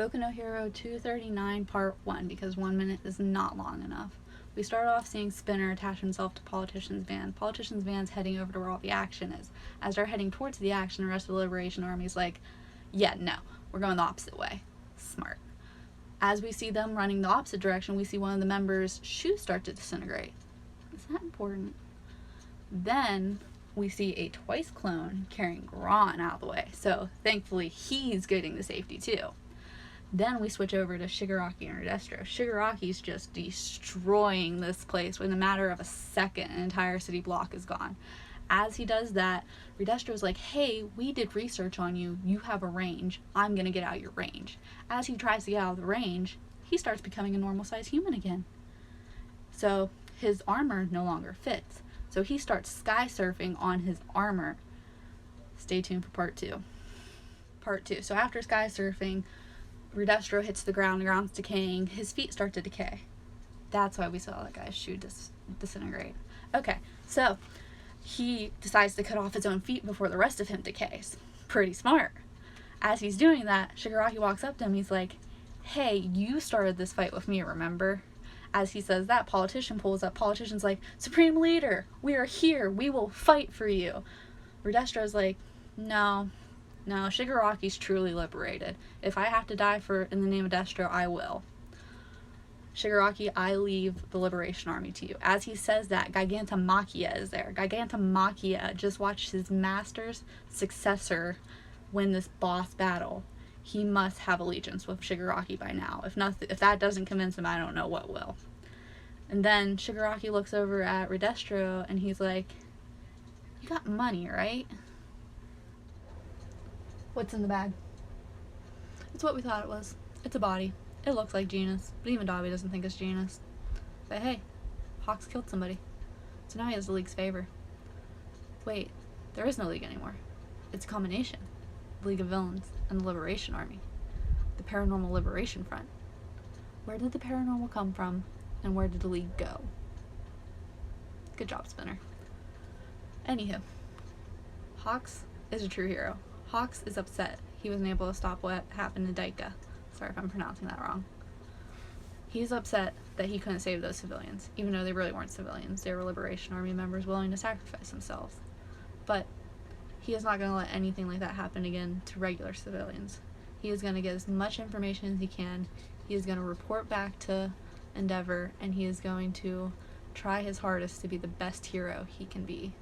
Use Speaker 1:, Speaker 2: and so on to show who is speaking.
Speaker 1: Boku no Hero 239 Part 1, because 1 minute is not long enough. We start off seeing Spinner attach himself to Politician's van. Politician's van's heading over to where all the action is. As they're heading towards the action, the rest of the Liberation Army's like, yeah, no, we're going the opposite way. Smart. As we see them running the opposite direction, we see one of the members' shoes start to disintegrate. Is that important? Then we see a twice clone carrying Ron out of the way, so thankfully he's getting the safety too. Then we switch over to Shigaraki and Redestro. Shigaraki's just destroying this place. In a matter of a second, an entire city block is gone. As he does that, Redestro's like, hey, we did research on you. You have a range. I'm going to get out your range. As he tries to get out of the range, he starts becoming a normal-sized human again. So his armor no longer fits. So he starts sky surfing on his armor. Stay tuned for part 2. Part 2. So after sky surfing, Redestro hits the ground's decaying, his feet start to decay. That's why we saw that guy's shoe disintegrate. Okay, so he decides to cut off his own feet before the rest of him decays. Pretty smart. As he's doing that, Shigaraki walks up to him, he's like, hey, you started this fight with me, remember? As he says that, Politician pulls up. Politician's like, Supreme Leader, we are here, we will fight for you. Redestro's like, no, Shigaraki's truly liberated. If I have to die in the name of Destro, I will. Shigaraki, I leave the Liberation Army to you. As he says that, Gigantomachia is there. Gigantomachia just watched his master's successor win this boss battle. He must have allegiance with Shigaraki by now. If that doesn't convince him, I don't know what will. And then Shigaraki looks over at Redestro and he's like, you got money, right? What's in the bag? It's what we thought it was. It's a body. It looks like Genus, but even Dobby doesn't think it's Genus. But hey, Hawks killed somebody. So now he has the League's favor. Wait, there is no League anymore. It's a combination. The League of Villains and the Liberation Army. The Paranormal Liberation Front. Where did the paranormal come from, and where did the League go? Good job, Spinner. Anywho, Hawks is a true hero. Hawks is upset he wasn't able to stop what happened to Daika. Sorry if I'm pronouncing that wrong. He's upset that he couldn't save those civilians, even though they really weren't civilians. They were Liberation Army members willing to sacrifice themselves. But he is not going to let anything like that happen again to regular civilians. He is going to get as much information as he can. He is going to report back to Endeavor, and he is going to try his hardest to be the best hero he can be.